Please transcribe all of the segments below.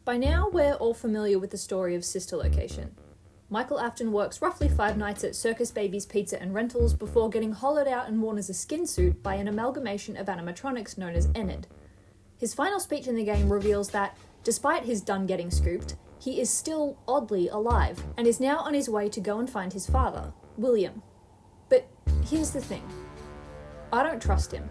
By now, we're all familiar with the story of Sister Location. Michael Afton works roughly 5 nights at Circus Baby's Pizza and Rentals before getting hollowed out and worn as a skin suit by an amalgamation of animatronics known as Enid. His final speech in the game reveals that, despite his done getting scooped, he is still oddly alive and is now on his way to go and find his father, William. But here's the thing. I don't trust him.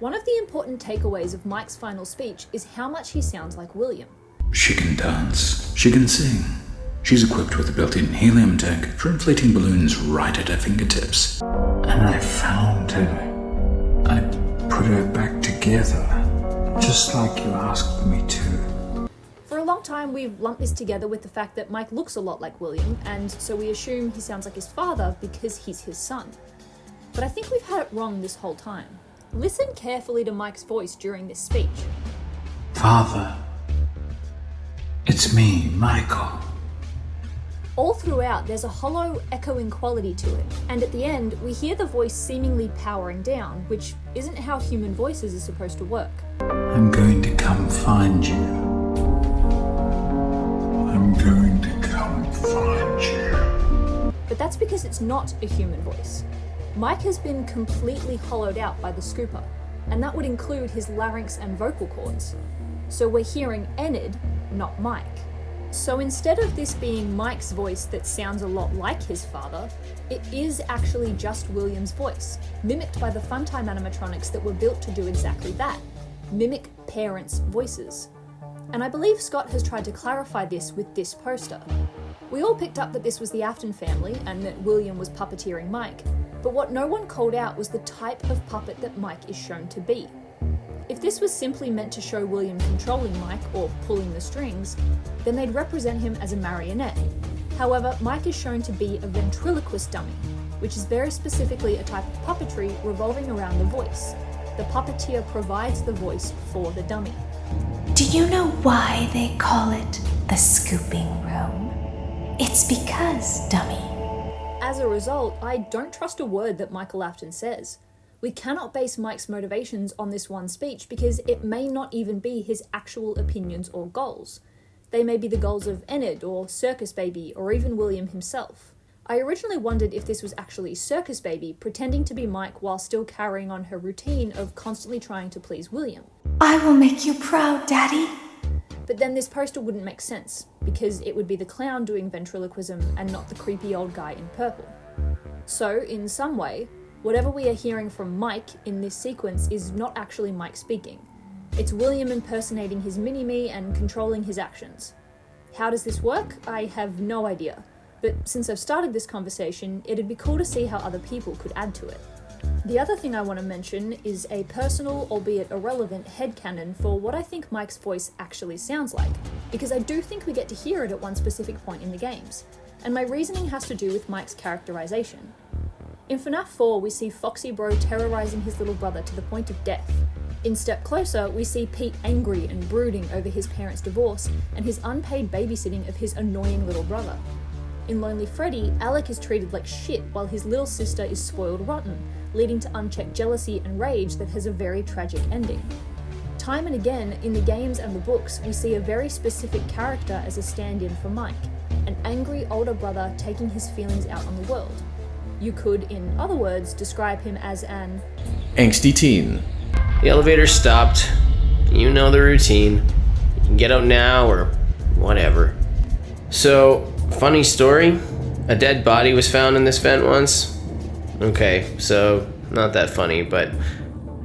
One of the important takeaways of Mike's final speech is how much he sounds like William. She can dance. She can sing. She's equipped with a built-in helium tank for inflating balloons right at her fingertips. And I found her. I put her back together, just like you asked me to. For a long time, we've lumped this together with the fact that Mike looks a lot like William, and so we assume he sounds like his father because he's his son. But I think we've had it wrong this whole time. Listen carefully to Mike's voice during this speech. Father, it's me, Michael. All throughout, there's a hollow, echoing quality to it, and at the end, we hear the voice seemingly powering down, which isn't how human voices are supposed to work. I'm going to come find you. I'm going to come find you. But that's because it's not a human voice. Mike has been completely hollowed out by the scooper, and that would include his larynx and vocal cords. So we're hearing Enid, not Mike. So instead of this being Mike's voice that sounds a lot like his father, it is actually just William's voice, mimicked by the Funtime animatronics that were built to do exactly that, mimic parents' voices. And I believe Scott has tried to clarify this with this poster. We all picked up that this was the Afton family and that William was puppeteering Mike, but what no one called out was the type of puppet that Mike is shown to be. If this was simply meant to show William controlling Mike or pulling the strings, then they'd represent him as a marionette. However, Mike is shown to be a ventriloquist dummy, which is very specifically a type of puppetry revolving around the voice. The puppeteer provides the voice for the dummy. Do you know why they call it the scooping room? It's because, dummy. As a result, I don't trust a word that Michael Afton says. We cannot base Mike's motivations on this one speech because it may not even be his actual opinions or goals. They may be the goals of Enid or Circus Baby or even William himself. I originally wondered if this was actually Circus Baby pretending to be Mike while still carrying on her routine of constantly trying to please William. I will make you proud, Daddy. But then this poster wouldn't make sense because it would be the clown doing ventriloquism and not the creepy old guy in purple. So, in some way, whatever we are hearing from Mike in this sequence is not actually Mike speaking. It's William impersonating his mini-me and controlling his actions. How does this work? I have no idea. But since I've started this conversation, it'd be cool to see how other people could add to it. The other thing I want to mention is a personal, albeit irrelevant, headcanon for what I think Mike's voice actually sounds like, because I do think we get to hear it at one specific point in the games, and my reasoning has to do with Mike's characterization. In FNAF 4, we see Foxy Bro terrorizing his little brother to the point of death. In Step Closer, we see Pete angry and brooding over his parents' divorce and his unpaid babysitting of his annoying little brother. In Lonely Freddy, Alec is treated like shit while his little sister is spoiled rotten, leading to unchecked jealousy and rage that has a very tragic ending. Time and again, in the games and the books, we see a very specific character as a stand-in for Mike, an angry older brother taking his feelings out on the world. You could, in other words, describe him as an angsty teen. The elevator stopped. You know the routine. You can get out now or whatever. So, funny story. A dead body was found in this vent once. Okay, so not that funny, but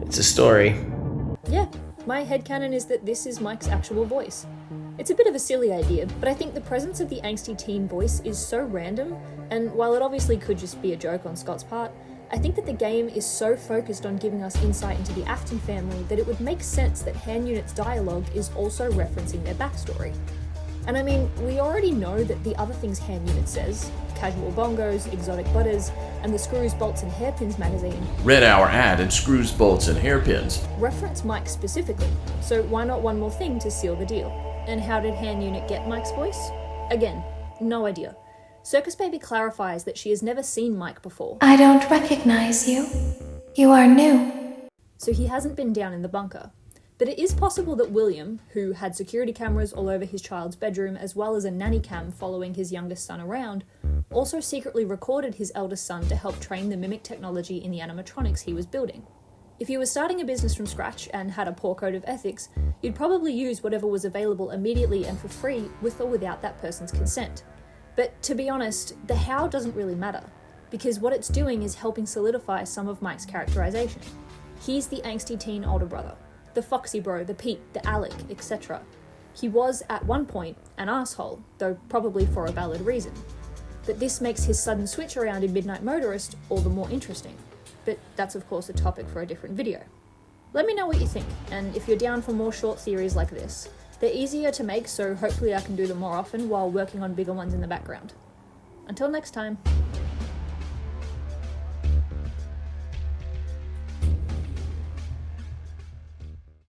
it's a story. Yeah, my headcanon is that this is Mike's actual voice. It's a bit of a silly idea, but I think the presence of the angsty teen voice is so random, and while it obviously could just be a joke on Scott's part, I think that the game is so focused on giving us insight into the Afton family that it would make sense that Hand Unit's dialogue is also referencing their backstory. And I mean, we already know that the other things Hand Unit says, Casual Bongos, Exotic Butters, and the Screws, Bolts and Hairpins magazine, read our ad and Screws, Bolts and Hairpins, reference Mike specifically, so why not one more thing to seal the deal? And how did Hand Unit get Mike's voice? Again, no idea. Circus Baby clarifies that she has never seen Mike before. I don't recognize you. You are new. So he hasn't been down in the bunker. But it is possible that William, who had security cameras all over his child's bedroom as well as a nanny cam following his youngest son around, also secretly recorded his eldest son to help train the mimic technology in the animatronics he was building. If you were starting a business from scratch and had a poor code of ethics, you'd probably use whatever was available immediately and for free with or without that person's consent. But to be honest, the how doesn't really matter, because what it's doing is helping solidify some of Mike's characterization. He's the angsty teen older brother, the foxy bro, the Pete, the Alec, etc. He was, at one point, an asshole, though probably for a valid reason. But this makes his sudden switch around in Midnight Motorist all the more interesting. But that's of course a topic for a different video. Let me know what you think, and if you're down for more short theories like this. They're easier to make, so hopefully I can do them more often while working on bigger ones in the background. Until next time.